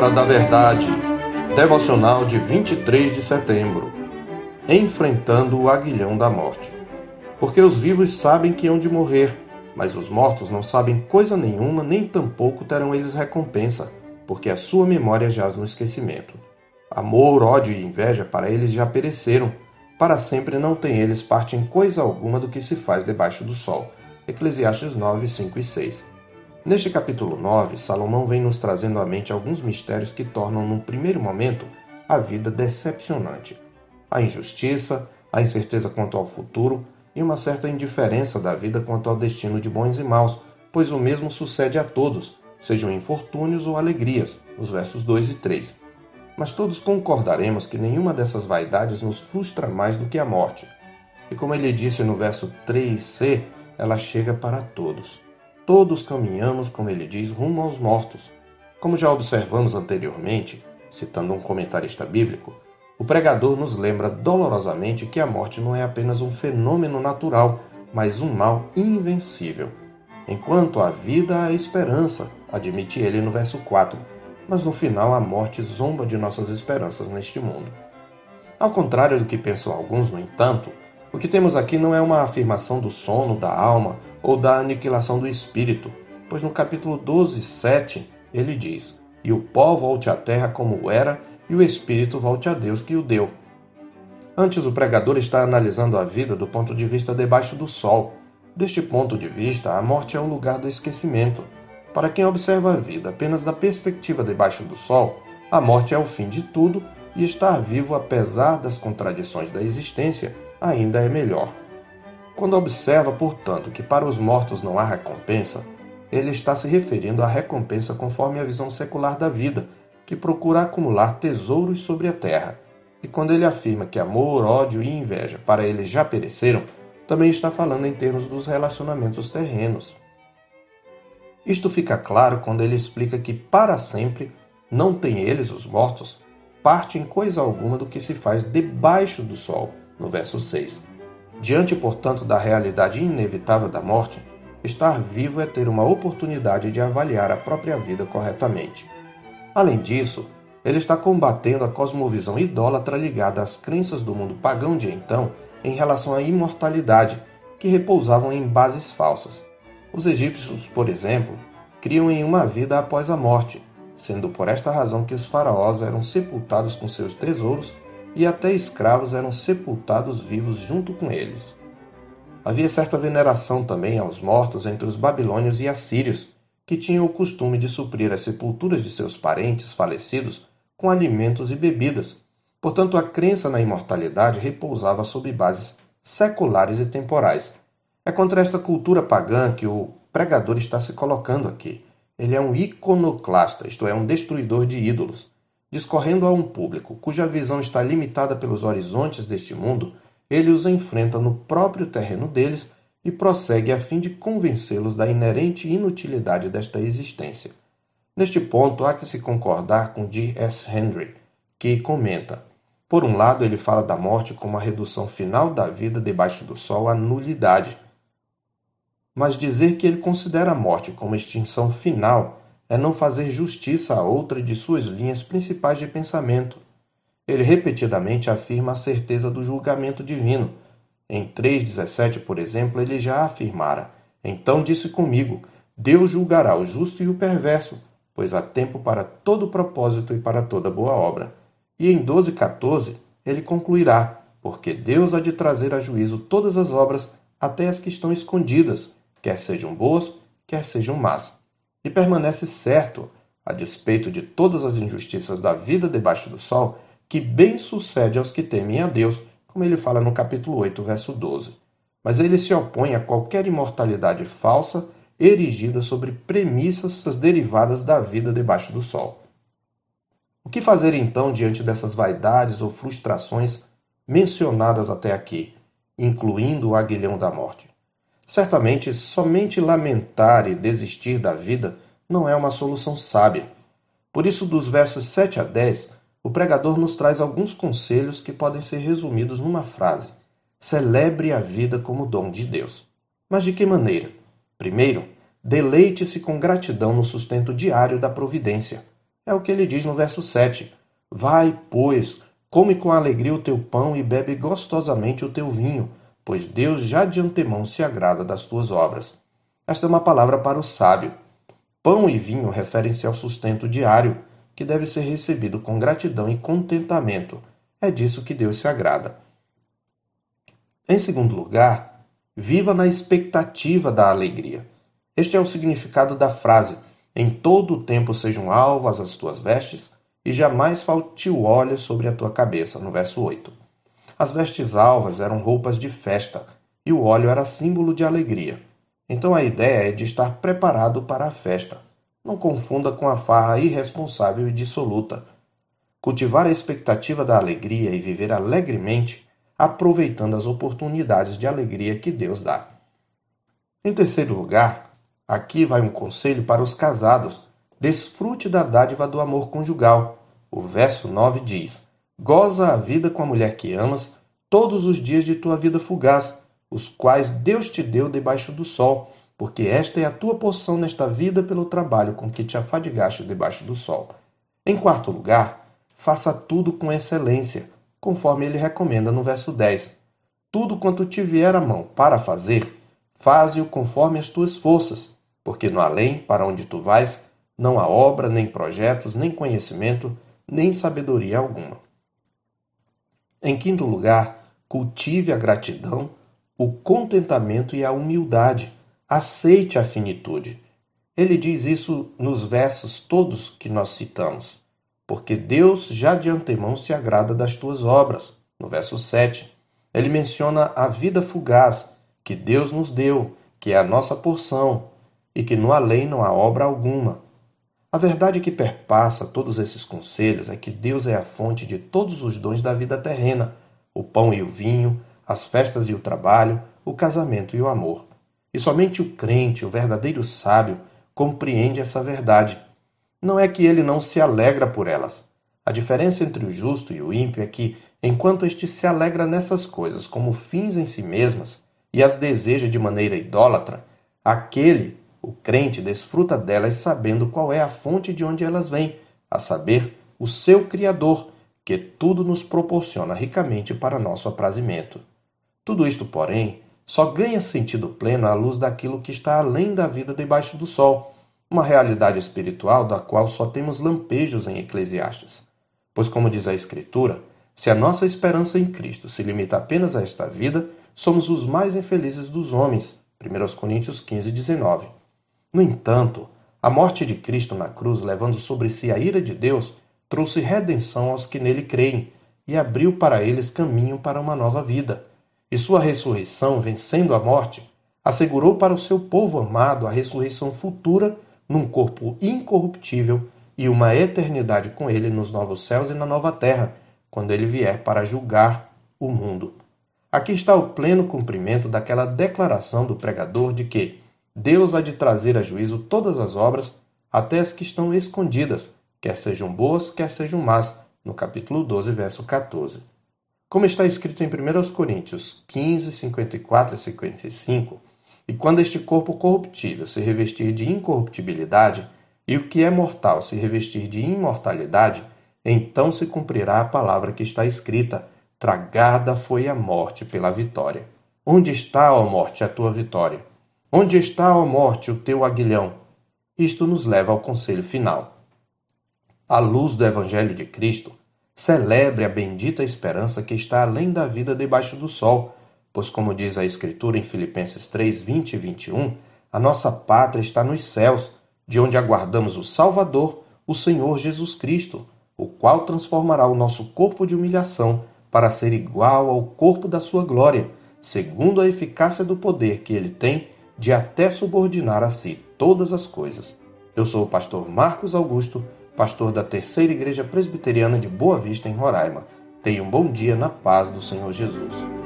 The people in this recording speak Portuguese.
Hora da Verdade, devocional de 23 de setembro, enfrentando o aguilhão da morte. Porque os vivos sabem que hão de morrer, mas os mortos não sabem coisa nenhuma, nem tampouco terão eles recompensa, porque a sua memória jaz no esquecimento. Amor, ódio e inveja para eles já pereceram, para sempre não têm eles parte em coisa alguma do que se faz debaixo do sol. Eclesiastes 9, 5 e 6. Neste capítulo 9, Salomão vem nos trazendo à mente alguns mistérios que tornam, num primeiro momento, a vida decepcionante. A injustiça, a incerteza quanto ao futuro e uma certa indiferença da vida quanto ao destino de bons e maus, pois o mesmo sucede a todos, sejam infortúnios ou alegrias, nos versos 2 e 3. Mas todos concordaremos que nenhuma dessas vaidades nos frustra mais do que a morte. E como ele disse no verso 3c, ela chega para todos. Todos caminhamos, como ele diz, rumo aos mortos. Como já observamos anteriormente, citando um comentarista bíblico, o pregador nos lembra dolorosamente que a morte não é apenas um fenômeno natural, mas um mal invencível. Enquanto há vida, há esperança, admite ele no verso 4, mas no final a morte zomba de nossas esperanças neste mundo. Ao contrário do que pensam alguns, no entanto, o que temos aqui não é uma afirmação do sono da alma ou da aniquilação do espírito, pois no capítulo 12, 7, ele diz: "E o pó volte à terra como era, e o espírito volte a Deus que o deu." Antes, o pregador está analisando a vida do ponto de vista debaixo do sol. Deste ponto de vista, a morte é o lugar do esquecimento. Para quem observa a vida apenas da perspectiva debaixo do sol, a morte é o fim de tudo e estar vivo, apesar das contradições da existência, ainda é melhor. Quando observa, portanto, que para os mortos não há recompensa, ele está se referindo à recompensa conforme a visão secular da vida, que procura acumular tesouros sobre a terra. E quando ele afirma que amor, ódio e inveja para ele já pereceram, também está falando em termos dos relacionamentos terrenos. Isto fica claro quando ele explica que para sempre não têm eles, os mortos, parte em coisa alguma do que se faz debaixo do sol, no verso 6. Diante, portanto, da realidade inevitável da morte, estar vivo é ter uma oportunidade de avaliar a própria vida corretamente. Além disso, ele está combatendo a cosmovisão idólatra ligada às crenças do mundo pagão de então em relação à imortalidade, que repousavam em bases falsas. Os egípcios, por exemplo, criam em uma vida após a morte, sendo por esta razão que os faraós eram sepultados com seus tesouros e até escravos eram sepultados vivos junto com eles. Havia certa veneração também aos mortos entre os babilônios e assírios, que tinham o costume de suprir as sepulturas de seus parentes falecidos com alimentos e bebidas. Portanto, a crença na imortalidade repousava sob bases seculares e temporais. É contra esta cultura pagã que o pregador está se colocando aqui. Ele é um iconoclasta, isto é, um destruidor de ídolos. Discorrendo a um público cuja visão está limitada pelos horizontes deste mundo, ele os enfrenta no próprio terreno deles e prossegue a fim de convencê-los da inerente inutilidade desta existência. Neste ponto, há que se concordar com D. S. Henry, que comenta: por um lado, ele fala da morte como a redução final da vida debaixo do sol à nulidade. Mas dizer que ele considera a morte como extinção final é não fazer justiça a outra de suas linhas principais de pensamento. Ele repetidamente afirma a certeza do julgamento divino. Em 3,17, por exemplo, ele já afirmara: "Então disse comigo, Deus julgará o justo e o perverso, pois há tempo para todo propósito e para toda boa obra." E em 12,14, ele concluirá: "Porque Deus há de trazer a juízo todas as obras, até as que estão escondidas, quer sejam boas, quer sejam más." E permanece certo, a despeito de todas as injustiças da vida debaixo do sol, que bem sucede aos que temem a Deus, como ele fala no capítulo 8, verso 12. Mas ele se opõe a qualquer imortalidade falsa erigida sobre premissas derivadas da vida debaixo do sol. O que fazer então diante dessas vaidades ou frustrações mencionadas até aqui, incluindo o aguilhão da morte? Certamente, somente lamentar e desistir da vida não é uma solução sábia. Por isso, dos versos 7 a 10, o pregador nos traz alguns conselhos que podem ser resumidos numa frase: celebre a vida como dom de Deus. Mas de que maneira? Primeiro, deleite-se com gratidão no sustento diário da providência. É o que ele diz no verso 7. Vai, pois, come com alegria o teu pão e bebe gostosamente o teu vinho, pois Deus já de antemão se agrada das tuas obras. Esta é uma palavra para o sábio. Pão e vinho referem-se ao sustento diário, que deve ser recebido com gratidão e contentamento. É disso que Deus se agrada. Em segundo lugar, viva na expectativa da alegria. Este é o significado da frase: em todo o tempo sejam alvas as tuas vestes, e jamais falte o óleo sobre a tua cabeça, no verso 8. As vestes alvas eram roupas de festa, e o óleo era símbolo de alegria. Então a ideia é de estar preparado para a festa. Não confunda com a farra irresponsável e dissoluta. Cultivar a expectativa da alegria e viver alegremente, aproveitando as oportunidades de alegria que Deus dá. Em terceiro lugar, aqui vai um conselho para os casados. Desfrute da dádiva do amor conjugal. O verso 9 diz: goza a vida com a mulher que amas todos os dias de tua vida fugaz, os quais Deus te deu debaixo do sol, porque esta é a tua porção nesta vida pelo trabalho com que te afadigaste debaixo do sol. Em quarto lugar, faça tudo com excelência, conforme ele recomenda no verso 10. Tudo quanto te vier à mão para fazer, faze-o conforme as tuas forças, porque no além, para onde tu vais, não há obra, nem projetos, nem conhecimento, nem sabedoria alguma. Em quinto lugar, cultive a gratidão, o contentamento e a humildade. Aceite a finitude. Ele diz isso nos versos todos que nós citamos. Porque Deus já de antemão se agrada das tuas obras. No verso 7, ele menciona a vida fugaz que Deus nos deu, que é a nossa porção, e que no além não há obra alguma. A verdade que perpassa todos esses conselhos é que Deus é a fonte de todos os dons da vida terrena, o pão e o vinho, as festas e o trabalho, o casamento e o amor. E somente o crente, o verdadeiro sábio, compreende essa verdade. Não é que ele não se alegra por elas. A diferença entre o justo e o ímpio é que, enquanto este se alegra nessas coisas como fins em si mesmas e as deseja de maneira idólatra, aquele, o crente, desfruta delas sabendo qual é a fonte de onde elas vêm, a saber, o seu Criador, que tudo nos proporciona ricamente para nosso aprazimento. Tudo isto, porém, só ganha sentido pleno à luz daquilo que está além da vida debaixo do sol, uma realidade espiritual da qual só temos lampejos em Eclesiastes. Pois, como diz a Escritura, se a nossa esperança em Cristo se limita apenas a esta vida, somos os mais infelizes dos homens. 1 Coríntios 15, 19. No entanto, a morte de Cristo na cruz, levando sobre si a ira de Deus, trouxe redenção aos que nele creem e abriu para eles caminho para uma nova vida. E sua ressurreição, vencendo a morte, assegurou para o seu povo amado a ressurreição futura num corpo incorruptível e uma eternidade com ele nos novos céus e na nova terra, quando ele vier para julgar o mundo. Aqui está o pleno cumprimento daquela declaração do pregador de que Deus há de trazer a juízo todas as obras, até as que estão escondidas, quer sejam boas, quer sejam más, no capítulo 12, verso 14. Como está escrito em 1 Coríntios 15, 54 e 55, e quando este corpo corruptível se revestir de incorruptibilidade, e o que é mortal se revestir de imortalidade, então se cumprirá a palavra que está escrita: tragada foi a morte pela vitória. Onde está, ó morte, a tua vitória? Onde está, ó morte, o teu aguilhão? Isto nos leva ao conselho final. À luz do Evangelho de Cristo, celebre a bendita esperança que está além da vida debaixo do sol, pois, como diz a Escritura em Filipenses 3, 20 e 21, a nossa pátria está nos céus, de onde aguardamos o Salvador, o Senhor Jesus Cristo, o qual transformará o nosso corpo de humilhação para ser igual ao corpo da sua glória, segundo a eficácia do poder que ele tem de até subordinar a si todas as coisas. Eu sou o pastor Marcos Augusto, pastor da Terceira Igreja Presbiteriana de Boa Vista, em Roraima. Tenha um bom dia na paz do Senhor Jesus.